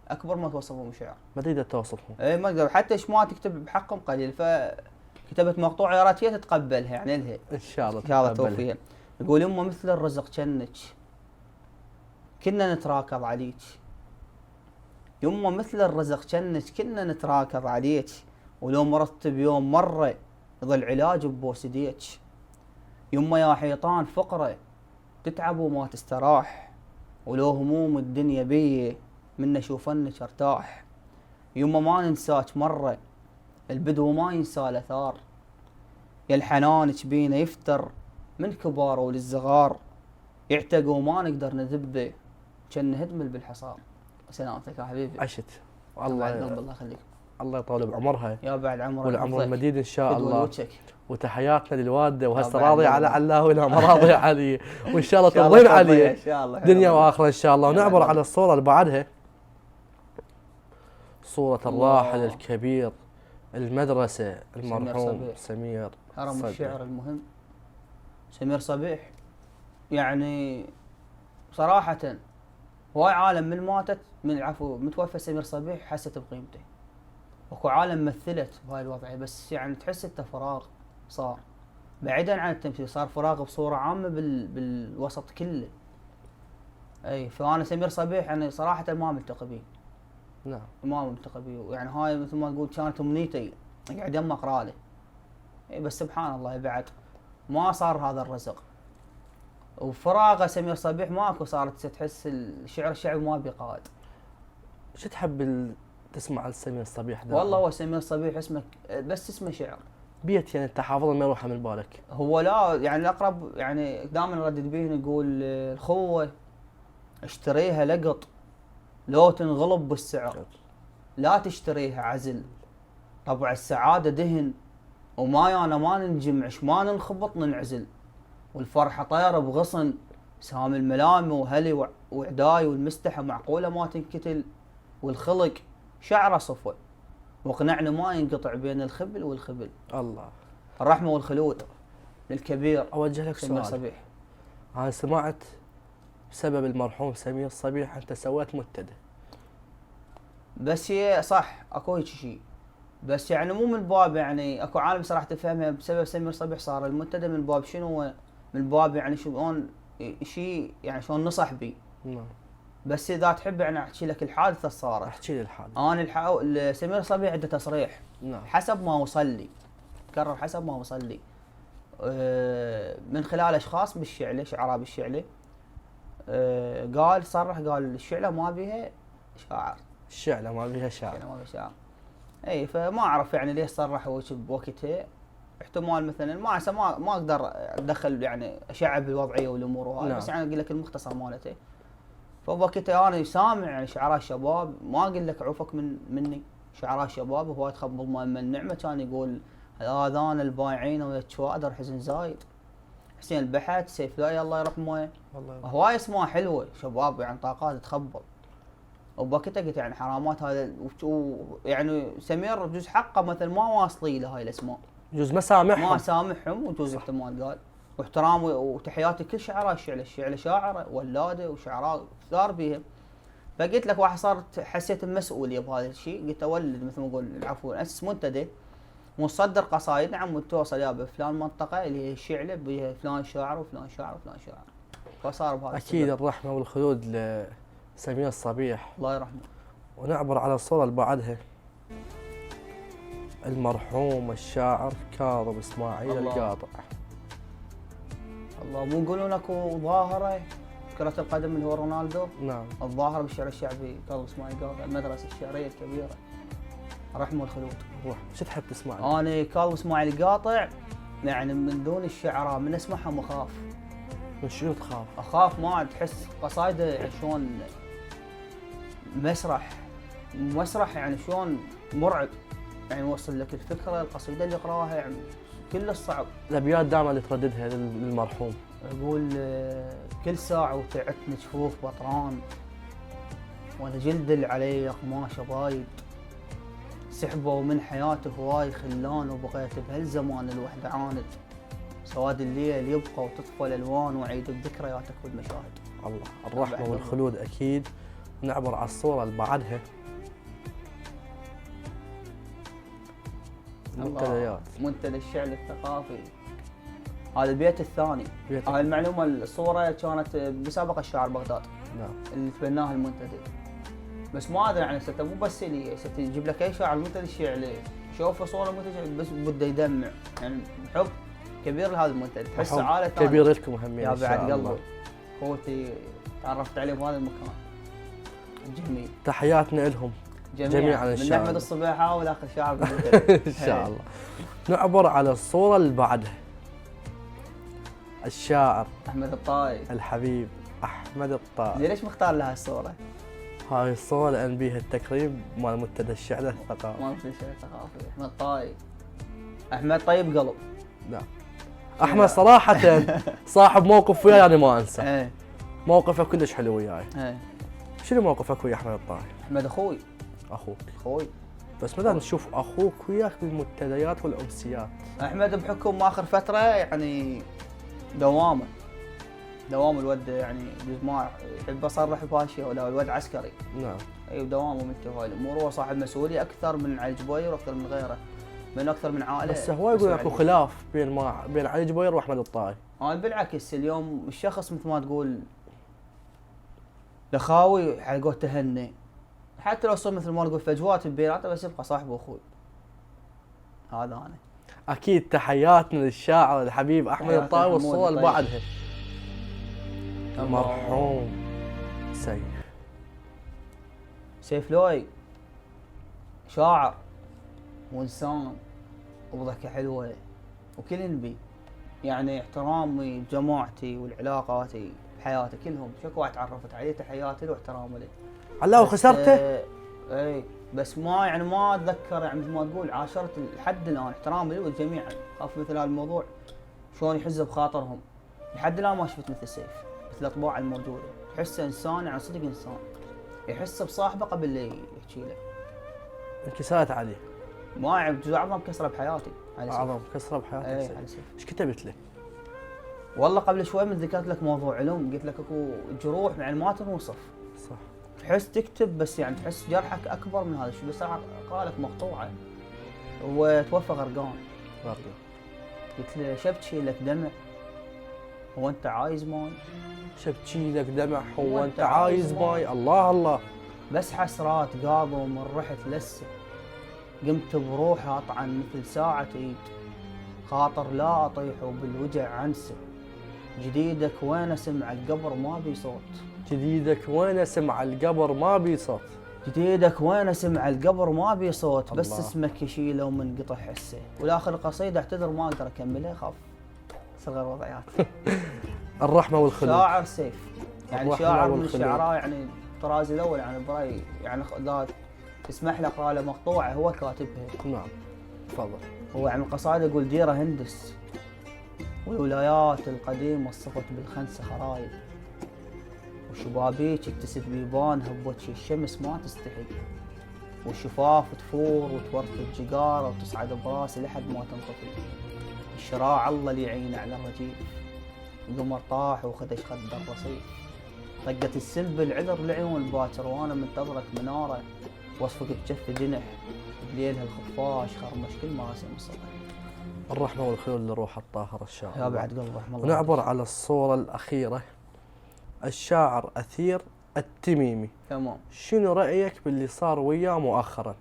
اكبر ما توصفهم شعر. ما تقدر توصفهم. اي ما اقدر حتى ايش ما تكتب بحقهم قليل، فكتبت مقطوعه يا ريت هي تتقبلها يعني لها ان شاء الله ان شاء الله تتقبلها. توفيق. يقول يمه مثل الرزق جنك كنا نتراكض عليك، يمه مثل الرزق جنك كنا نتراكض عليك، ولو مرضت بيوم مره يظل علاج ببوس ايديك. يمه يا حيطان فقره تتعب وما تستراح، ولو هموم الدنيا بيه من اشوفنك ارتاح. يمه ما ننساك مره البدو ما ينسى الاثار، يا الحنانك بينا يفتر من كبار وللصغار، يعتق وما نقدر نذبه كان نهدمل بالحصار. سلامتك يا حبيبي. عشت الله والله الله يخليك الله يطول بعمرها يا بعد عمرك والعمر المديد ان شاء الله. وجهك. وتحياتنا للوالده، وهسه بعد راضيه على الله. علاه ولا ما راضيه علي، وان شاء الله إن شاء الله ترضين ترضيها علي ان شاء الله دنيا واخره ان شاء الله. يا ونعبر بعد على الصوره اللي بعدها، صوره الله. الراحل الكبير المدرسه المرحوم صبيح. سمير هرم صبيح. الشعر المهم سمير صبيح. يعني صراحة هواي عالم من ماتت من العفو متوفى سمير صبيح حست بقيمته، اكو عالم مثلت بهاي الوضعية، بس يعني تحس انت فراغ صار بعيدا عن التمثيل، صار فراغ بصورة عامة بالوسط كله. اي فانا سمير صبيح يعني صراحة ما ملتقي به، نعم ما ملتقي به، يعني هاي مثل ما تقول كانت امنيتي اقعد يم اقرا له. اي بس سبحان الله بعد ما صار هذا الرزق، وفراغه سمير صبيح ماكو، صارت تحس الشعر الشعبي ما بيقاد. شو تحب تسمع لسمير صبيح ده؟ والله هو سمير صبيح اسمه بس اسمه شعر، بيت يعني انت حافظه ما يروح من بالك. هو لا يعني الاقرب يعني دائما نردد به نقول الخوه اشتريها لقط لو تنغلب بالسعر، لا تشتريها عزل طبع السعاده دهن، وما انا ما ننجمعش ما ننخبط ننعزل، والفرحه طيره بغصن سهام الملامه وهلي وعداي، والمستحى معقوله ما تنكتل، والخلق شعره صفوه وقنعنا ما ينقطع بين الخبل والخبل. الله. الرحمه والخلود للكبير اوجه لك سمير سؤال. صبيح. انا سمعت بسبب المرحوم سمير صبيح انت سويت منتدى. بس هي صح اكو هيك شيء، بس يعني مو من باب يعني اكو عالم صراحه تفهمها بسبب سمير صبيح صار المنتدى من باب شنو، من باب يعني شلون شيء يعني شلون نصح بي. نعم. بس اذا تحب يعني احكي لك الحادثه اللي صارت. احكي لي الحادث. انا سمير صبيح عنده تصريح نعم. حسب ما وصل لي، كرر حسب ما وصل لي من خلال اشخاص بالشعله شعراء بالشعله، قال صرح قال الشعله ما بيها شاعر، الشعله ما فيها شعر. الشعله ما بيها شاعر. اي فما اعرف يعني ليش صرح هو بوقتها، احتمال مثلا ما اقدر ادخل يعني اشعب الوضعيه والامور وهاي. نعم. بس يعني اقول لك المختصر مالته. فبوقتها انا سامع يعني شعراء الشباب، ما اقول لك عوفك مني، شعراء الشباب وهو تخبل من النعمه كان يقول الاذان البايعين ويا الشوادر حزن زايد، حسين البحث سيف لا الله يرحمه، والله هواي اسماء حلوه شباب يعني طاقات تخبل. وبوقتها قلت يعني حرامات هذا، يعني سمير بجوز حقه مثل ما واصلي له هاي الاسماء، يجوز ما سامحهم. ما سامحهم وجوز احتمال قال. واحترام وتحياتي كل شعراء الشعله، الشعله شاعره ولاده وشعراء كثار بيهم. فقلت لك واحد صارت حسيت بمسؤوليه بهذا الشيء، قلت اولد مثل ما اقول العفو اسس منتدى مصدر قصايد نعم وتوصل يا بفلان منطقه اللي هي الشعله بها فلان شاعر وفلان شاعر وفلان شاعر. فصار بهذا اكيد الرحمه والخلود لسمير صبيح. الله يرحمه. ونعبر على الصوره اللي بعدها، المرحوم الشاعر كاظم اسماعيل الله. القاطع. الله مو يقولون اكو ظاهره كرة القدم اللي هو رونالدو، نعم. الظاهره بالشعر الشعبي كاظم اسماعيل القاطع، المدرسه الشعريه الكبيره. الرحمه والخلود. روح شو تحب تسمع؟ انا كاظم اسماعيل القاطع يعني من دون الشعراء من اسمعهم اخاف. من شنو تخاف؟ اخاف ما تحس قصايده يعني شلون مسرح يعني شلون مرعب، يعني يوصل لك الفكره القصيده اللي يقراها يعني كلش صعب. الابيات دائما اللي ترددها للمرحوم. يقول كل ساعة وتعتني جفوف بطران، وانا جلد اللي علي قماشه بايد، سحبوا من حياته هواي خلان، وبقيت بهالزمان الوحدة عاند، سواد الليل يبقى وتطفى الالوان، واعيد بذكرياتك والمشاهد. الله، الرحمة والخلود اكيد. نعبر على الصورة اللي بعدها. المنتديات. منتدى الشعر الثقافي، هذا البيت الثاني. هاي المعلومة الصورة كانت بمسابقة الشعر بغداد. نعم. اللي تبناها المنتدى. بس ما ادري يعني مو بس لي يجيب لك اي شاعر منتدى الشعر ليه؟ شوف صورة منتدى بس بده يدمع، يعني حب كبير لهذا المنتدى، تحسه عائلة ثانية. كبير لكم همين يا بعد قلبي. اخوتي تعرفت عليه بهذا المكان. جميل. تحياتنا لهم جميعا ان شاء شاء الله. من احمد الصبيحة والاخر شعر ان شاء الله. نعبر على الصورة اللي بعدها. الشاعر احمد الطاي الحبيب احمد الطاي. ليش مختار لها الصورة؟ هاي الصورة لأن بيها التكريم مال منتدى الشعر الثقافي. مال منتدى الشعر الثقافي. احمد الطاي. احمد طيب قلب. نعم. احمد صراحة صاحب موقف وياي يعني ما انسى. ايه. موقفه كلش حلو وياي. ايه. شنو موقفك ويا احمد الطاي؟ احمد اخوي. اخوي. بس متى نشوف اخوك وياك بالمنتديات والامسيات؟ احمد بحكم اخر فترة يعني دوام الود يعني ما يحب اصرح بهالشيء، ولا الود عسكري. نعم. اي دوامه مثل هاي الامور، هو صاحب مسؤوليه اكثر من علي جبير واكثر من غيره، من اكثر من عائله. بس هو يقول اكو خلاف بين علي جبير واحمد الطاي. بالعكس اليوم الشخص مثل ما تقول لخاوي على قول تهني، حتى لو صار مثل ما نقول فجوات بيناتنا بس يبقى صاحب واخوي. هذا انا. اكيد تحياتنا للشاعر الحبيب احمد الطاي. والصورة اللي بعدها المرحوم سيف لوي، شاعر وانسان وضحكه حلوه وكل نبي، يعني احترامي جماعتي والعلاقاتي بحياتي كلهم شكو واحد تعرفت عليه، تحياتي له واحترامي له. علاه وخسرته؟ اي بس ما يعني ما اتذكر يعني مثل ما تقول عاشرت لحد الان، احترامي له جميعا. خاف مثل هذا الموضوع شلون يحز بخاطرهم، لحد الان ما شفت مثل سيف، مثل الاطباع الموجوده، تحسه انسان يعني صدق انسان، يحس بصاحبه قبل لا يحكي له. انكسرت عليه. ما يعني اعظم كسره بحياتي. اعظم كسره بحياتك. ايه ايش كتبت له؟ والله قبل شوي من ذكرت لك موضوع علوم، قلت لك اكو جروح يعني ما تنوصف. صح. تحس تكتب بس يعني تحس جرحك اكبر من هذا الشيء، بس اقرا لك مقطوعه. وتوفى غرقان. قلت له شبكي لك دمع هو انت عايز ماي؟ شبكي لك دمع هو انت عايز ماي؟ الله الله. بس حسرات قاضوا من رحت لسه، قمت بروحي اطعن مثل ساعة ايد، خاطر لا اطيح وبالوجع عنسه، جديدك وين اسمع القبر ما بي صوت. جديدك وين اسمع القبر ما بي صوت. جديدك وين اسمع القبر ما بي صوت. بس اسمك يشيله ومن قطع حسه. والاخر القصيده اعتذر ما اقدر اكملها، خاف يصير غير وضعيات. الرحمه والخلود. شاعر سيف يعني شاعر من الشعراء يعني الطراز الاول يعني برايي، يعني ذات تسمح لي اقرا له مقطوعه هو كاتبها. نعم تفضل. هو يعني القصائد يقول ديره هندس، والولايات القديمه صفت بالخنسه خرايب، وشبابيك اكتسب بيبانها بوجه الشمس ما تستحي، والشفاف تفور وتورث الجقاره وتصعد براسي لحد ما تنطفي، الشراع الله اللي يعينه على الرجيف، القمر طاح وخدش خد الرصيف، طقت السلب العذر لعيون باكر وانا منتظرك مناره، وصفك تجف جنح بليلها الخفاش خرمش كل مراسم الصبح. الرحمه والخلود لروح الطاهر الشاعر. يا بعد قلب رحمه الله. ونعبر على الصوره الاخيره. الشاعر أثير التميمي. تمام. شنو رأيك باللي صار وياه مؤخرا؟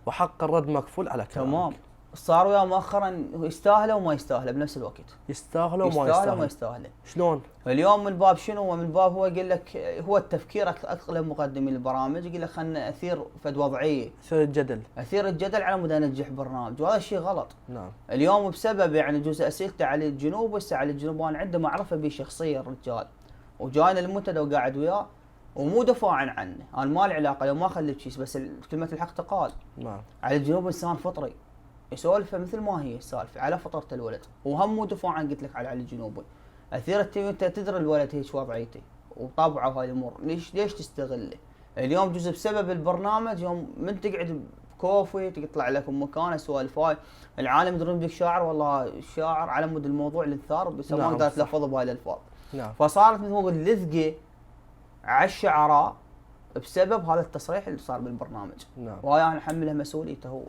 وحق الرد مكفول على كلامك. تمام. صار وياه مؤخرا يستاهله وما يستاهله بنفس الوقت. يستاهله وما يستاهله وما يستاهله. يستاهله. شلون؟ اليوم من باب شنو؟ من باب هو يقول لك هو التفكير اغلب مقدمين البرامج يقول لك خلنا اثير فد وضعيه، يصير الجدل. اثير الجدل على مود انجح برنامج، وهذا الشيء غلط. نعم. اليوم بسبب يعني جزء اسئلته على الجنوب، هسه على الجنوب انا عنده معرفه به شخصيا الرجال، وجاينا المنتدى وقاعد وياه ومو دفاعا عنه، انا ما لي علاقه لو ما خليت شيء، بس كلمه الحق تقال. نعم. على الجنوب انسان فطري يسولفه مثل ما هي السالفه على فطره الولد، وهم مو دفاعا قلت لك على علي الجنوبي. اثير التيم انت تدري الولد هيك وضعيته وطبعه هاي الامور، ليش تستغله؟ اليوم جزء بسبب البرنامج يوم من تقعد بكوفي تطلع لكم مكان سوالف هاي، العالم يدرون بك شاعر، والله الشاعر على مود الموضوع الانثار بس ما اقدر اتلفظ بهاي الالفاظ. نعم. فصارت مثل ما نقول لذقه على الشعراء بسبب هذا التصريح اللي صار بالبرنامج. نعم. وهاي انا احمله مسؤوليته هو.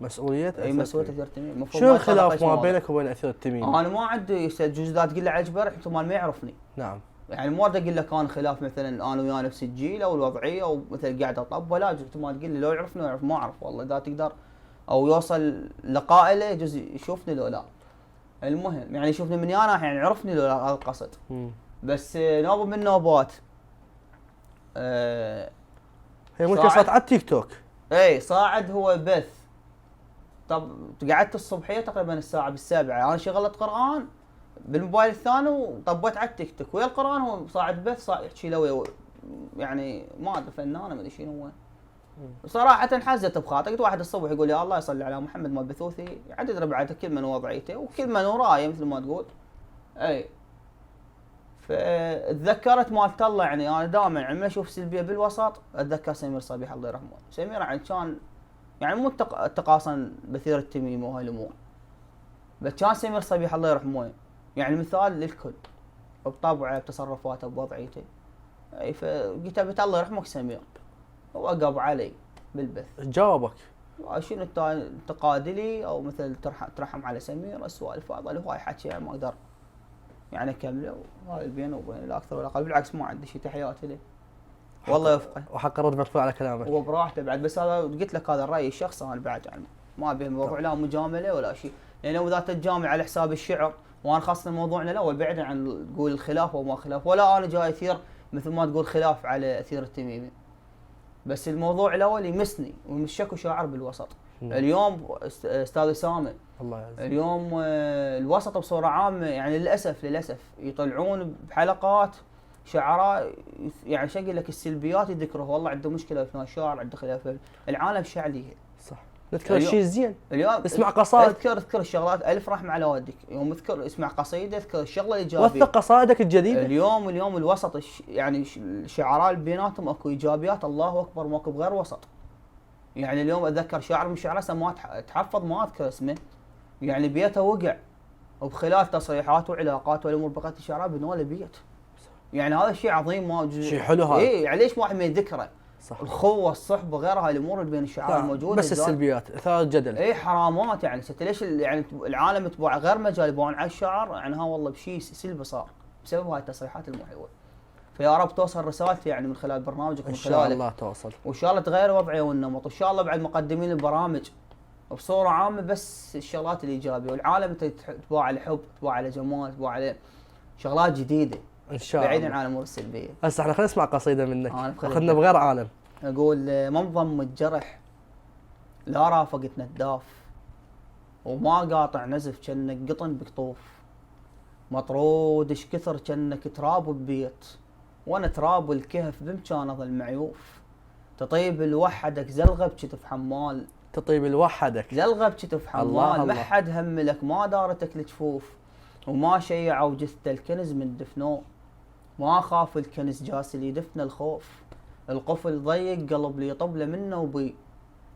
مسؤولية اي مسؤولية اثير التميمي. شنو الخلاف ما بينك وبين اثير التميمي؟ انا ما عندي جزء تقول له على جبرح انت ما يعرفني. نعم. يعني مو اقول لك انا خلاف مثلا انا وياه نفس الجيل او الوضعيه او مثل قاعد اطب، ولا جزء ما تقول لي لو يعرفني ويعرف ما اعرف والله، اذا تقدر او يوصل لقائله جزء يشوفني لو لا. المهم يعني يشوفني من يانا يعني يعرفني لو لا، هذا القصد. بس نوبه من نوبات هي ممكن صارت على التيك توك. اي صاعد هو بث. طب قعدت الصبحيه تقريبا الساعه بالسابعه، انا شغلت قران بالموبايل الثاني وطبيت على التيك توك ويا القران، هو صاعد بث صاعد يحكي له يعني ما ادري فنان ما ادري شنو هو. صراحه حزت بخاطري، قلت واحد الصبح يقول يا الله يصلي على محمد مال بثوثي، عدد ربعته كل من وضعيته وكل من ورايه مثل ما تقول. اي فتذكرت مالت الله، يعني انا دائما عندما اشوف سلبيه بالوسط اتذكر سمير صبيح الله يرحمه. سمير يعني كان يعني مو تقاصا بثير التميمي وهاي الامور، بس كان سمير صبيح الله يرحمه يعني مثال للكل بطبعه بتصرفاته بوضعيته. اي فقلت ابي الله يرحمك سمير، وقب علي بالبث. جاوبك؟ شنو انتقاد لي او مثل ترحم على سمير السوالف هذا هواي حكي يعني ما اقدر يعني اكمله، وهاي بينه وبين لا اكثر ولا اقل، بالعكس ما عندي شيء، تحياتي له والله يوفقه وحق الرد مرفوع على كلامك. هو براحته بعد، بس هذا قلت لك هذا الراي الشخصي انا بعد يعني ما به موضوع لا مجامله ولا شيء، لانه اذا تتجامل على حساب الشعر، وانا خاصه موضوعنا الاول بعيدا عن تقول الخلاف وما خلاف، ولا انا جاي اثير مثل ما تقول خلاف على اثير التميمي، بس الموضوع الاول يمسني ويمشك شاعر بالوسط. اليوم استاذ اسامه الله يعزك، اليوم الوسط بصوره عامه يعني للاسف يطلعون بحلقات شعراء يعني شكل لك السلبيات يذكره، والله عنده مشكله اثناء الشعر، عنده خلاف العالم شعليه. صح. نذكر الشيء الزين، اليوم اسمع قصائد، اذكر الشغلات الف رحمه على والدك، يوم اسمع قصيده اذكر الشغله الايجابيه، وثق قصائدك الجديده. اليوم الوسط يعني الشعراء اللي بيناتهم اكو ايجابيات الله اكبر، ماكو بغير وسط. يعني اليوم اتذكر شاعر من الشعراء ما تحفظ ما اذكر اسمه، يعني بيته وقع وبخلال تصريحاته وعلاقاته والامور بقت الشعراء بنوا له بيت. يعني هذا شيء عظيم، ما شيء حلو هذا. اي يعني ليش واحد ما يذكره؟ صح. الخوه الصحبه غير هاي الامور اللي بين الشعراء الموجوده، بس السلبيات اثار الجدل. اي حرامات يعني ليش يعني العالم يتبع غير مجال يبغون على الشعر، يعني ها والله بشيء سلبي صار بسبب هاي التصريحات المحيوه. فيا رب توصل رسالتي يعني من خلال برنامجك ان من شاء الله توصل، وان شاء الله تغير وضعي والنمط، وان شاء الله بعد مقدمين البرامج بصوره عامه بس الشغلات الايجابيه، والعالم تتباع على حب، تتباع على جمال، تتباع على شغلات جديده ان شاء الله بعيدا عن الامور السلبيه. هسه احنا خلينا نسمع قصيده منك، اخذنا بغير عالم. اقول ما انضم الجرح لا رافقت نداف، وما قاطع نزف كأنك قطن بقطوف، مطرود ايش كثر كأنك تراب ببيت، وانا تراب الكهف بامكان اظل معيوف، تطيب الوحدك زلغه بكتف حمال، تطيب الوحدك زلغه بكتف حمال، ما حد هملك ما دارتك الجفوف، وما شيعوا جثة الكنز من دفنوه، ما خاف الكنز جاسلي دفن الخوف، القفل ضيق قلب لي طبله منه وبي،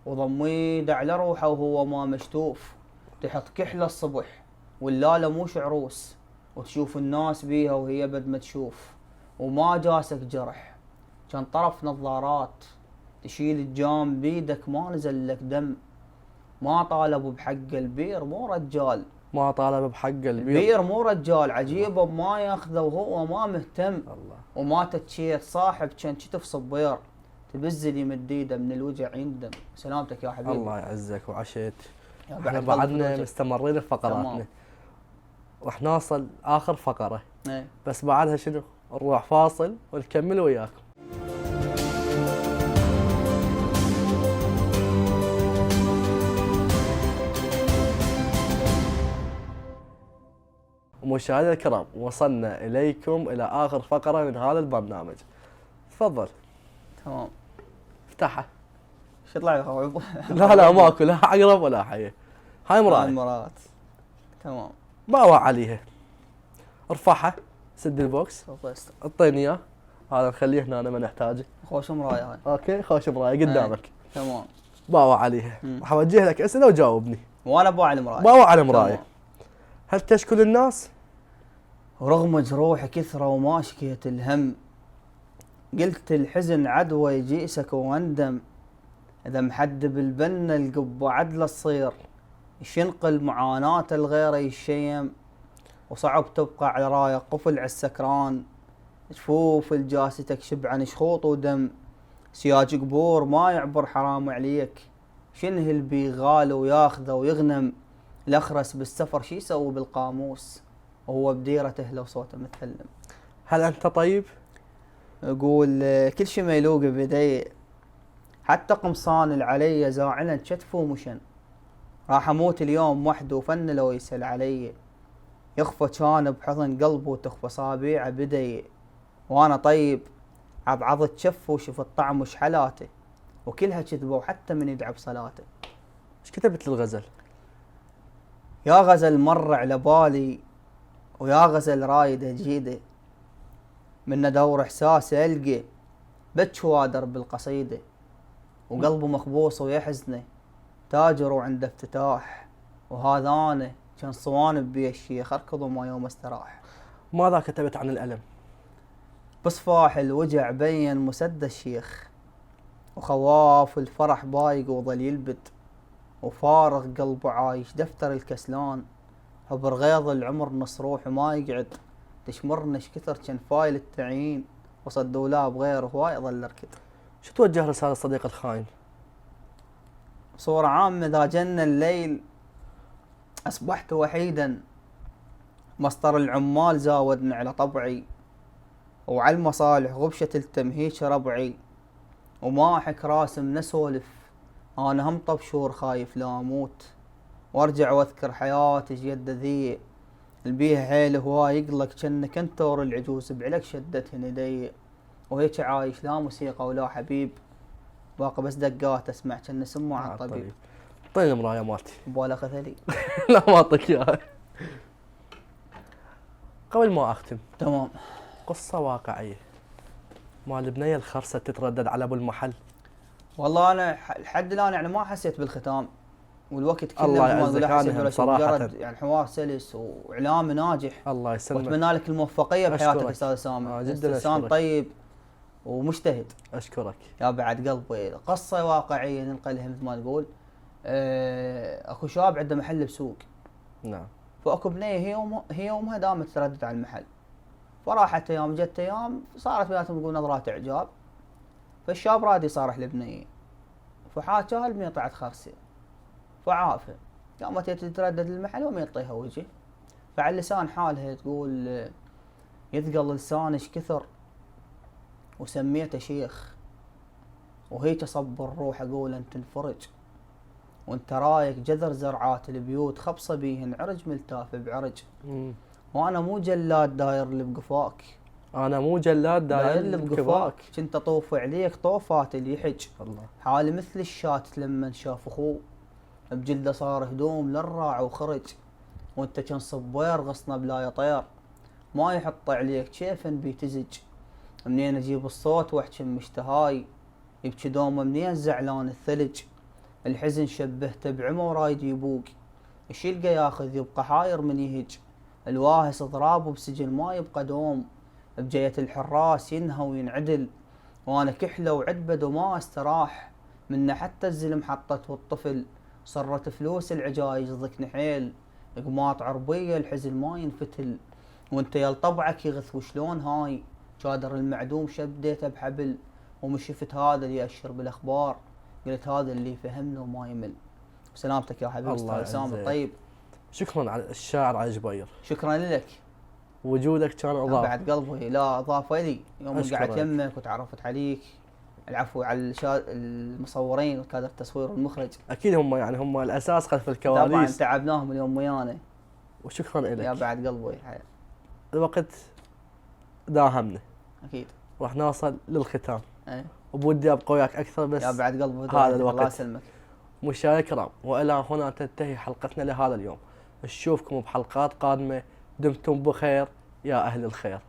وضميد على روحه وهو ما مشتوف، تحط كحله الصبح واللاله مو شعروس، وتشوف الناس بيها وهي بد ما تشوف، وما جاسك جرح كان طرف نظارات، تشيل الجام بيدك ما نزل لك دم، ما طالبوا بحق البير مو رجال، ما طالب بحق البير مو رجال، عجيبه ما ياخذه وهو ما مهتم، الله. وما تتشيت صاحب كان كتف صبير، تبز لي مديده من الوجع يندم. سلامتك يا حبيبي. الله يعزك وعشيت. بعد احنا قلب بعدنا فلوجك. مستمرين بفقراتنا. تمام. راح نوصل اخر فقره، ايه. بس بعدها شنو؟ نروح فاصل ونكمل وياكم. مشاهدينا الكرام، وصلنا اليكم الى اخر فقره من هذا البرنامج. تفضل تمام. افتحها. شو يطلع يا خوي؟ لا ماكو لا عقرب ولا حيه. هاي مرايه المرات. تمام. باوع عليها. ارفعها، سد البوكس، بس اعطيني اياه. هذا نخليه هنا، أنا ما نحتاجه. خوش مرايه هاي. اوكي، خوش مرايه قدامك. تمام. باوع عليها. راح اوجه لك اسئله وجاوبني. وانا ابو على المرايه. باوع على مرايه. تمام. هل تشكل الناس؟ رغم جروح كثرة وما شكيت الهم، قلت الحزن عدوى يجيسك واندم، إذا محد بالبنة القبة عدل تصير، ينقل معاناة الغير يشيم، وصعب تبقى على راية قفل عالسكران، جفوف الجاستك شبعا شخوط ودم، سياج قبور ما يعبر حرام عليك، شنه البي غالي وياخذه ويغنم، الأخرس بالسفر شي يسوي بالقاموس، وهو بديرته لو صوته متثلم. هل انت طيب؟ يقول كل شي ميلوق بيدي، حتى قمصان العلي زاعلا كتف ومشن، راح اموت اليوم وحده وفن لو يسأل علي، يخفى كان بحضن قلبه وتخفى صابيعه بدي، وانا طيب عضعضت شف وشوف الطعم وش حلاته، وكلها كذبه وحتى من يدعى بصلاته. ايش كتبت للغزل؟ يا غزل مر على بالي، ويا غزل رايده جيده، من دور احساسي القي بتش وادر بالقصيده، وقلبه مخبوص ويحزنه، تاجر وعنده افتتاح، وهذا انا كان صوان بي الشيخ اركض وما يوم استراح. ماذا كتبت عن الالم؟ بصفاح الوجع بين مسد الشيخ، وخواف الفرح بايق وظل يلبد، وفارغ قلبه عايش دفتر الكسلان، حبر غيظ العمر نص روح وما يقعد، تشمرنش كثر كان فايل التعيين، وصد دولاب غيره هواي ظل اركد. شو توجه رسالة الصديق الخاين؟ بصورة عامة إذا جن الليل أصبحت وحيدا، مسطر العمال زاودني على طبعي، وعلى المصالح غبشة التمهيش ربعي، وما أحك راسم نسولف، أنا هم طبشور خايف لا أموت، وارجع واذكر حياتي جد ذي، البيها حيل هواي يقلق جنك انت ور العجوز بعلك شدت ندي، وهيك عايش لا موسيقى ولا حبيب، باقي بس دقات اسمع كأن سماع الطبيب. طيب المراية مالتي. بولا خذلي. لا ما اعطيك اياها. قبل ما اختم، تمام. قصة واقعية مال البنية الخرسة تتردد على ابو المحل. والله انا لحد الان يعني ما حسيت بالختام، والوقت كله الله ما يعزك أقول أحسب عنهم ولا شيء، صراحة. مجرد يعني حوار سلس واعلام ناجح، الله يسلمك. واتمنى لك الموفقيه بحياتك أشكرك. استاذ سامي. جدا انسان أشكرك. طيب ومجتهد اشكرك. يا بعد قلبي. قصه واقعيه ننقلها مثل ما تقول. اكو شاب عنده محل بسوق، نعم. فاكو بنيه هي وامها دامت تردد على المحل، فراحت ايام جت ايام صارت بيناتهم تقول نظرات اعجاب، فالشاب راد يصارح البنيه، فحاكاها البنيه طلعت خرسه، فعافه قامت تتردد المحل وما يعطيها وجه، فعلى لسان حالها تقول يثقل لسانش كثر وسميته شيخ، وهيك اصبر الروح اقول ان تنفرج، وانت رايك جذر زرعات البيوت خبصه بيهن عرج ملتاف بعرج، وانا مو جلاد داير اللي بقفاك، انا مو جلاد داير اللي بقفاك، كنت اطوف عليك طوفات اللي يحج، الله. حالي مثل الشات لما شاف اخوه بجلده صار هدوم للراع وخرج، وانت كان صبير غصنا بلا يطير، ما يحط عليك كيف بيتزج، منين اجيب الصوت واحكي مشتهاي، يبكي دومه منين زعلان الثلج، الحزن شبهته بعمى ورايد يبوق، ايش يلقى ياخذ يبقى حاير من يهج، الواهس ضرابه بسجن ما يبقى دوم، بجية الحراس ينهى وينعدل، وانا كحله وعدبد وما استراح، من حتى الزلم حطته الطفل، صرت فلوس العجايز ضك نحيل، قماط عربيه الحزن ما ينفتل، وانت يا طبعك يغث وشلون هاي، شادر المعدوم شديته بحبل، ومش شفت هذا اللي يأشر بالاخبار، قلت هذا اللي فهمنا وما يمل، سلامتك يا حبيبي، الله استاذ اسامه يعزك. الطيب. شكرا على الشاعر علي جبير، شكرا لك. وجودك كان لا اضافه. بعد قلبي، لا اضافه لي يوم أشكرك. قعدت يمك وتعرفت عليك. العفو على المصورين وكادر التصوير والمخرج. اكيد هم يعني هم الاساس خلف طبعا الكواليس. تعبناهم اليوم ويانا. وشكرا يا لك. بعد قلبي. الوقت داهمنا، اكيد. راح نوصل للختام، ايه. وبودي ابقى وياك اكثر بس يا بعد قلبي، هذا الله الوقت. يسلمك. مشاهدينا الكرام، والى هنا تنتهي حلقتنا لهذا اليوم. نشوفكم بحلقات قادمه، دمتم بخير يا اهل الخير.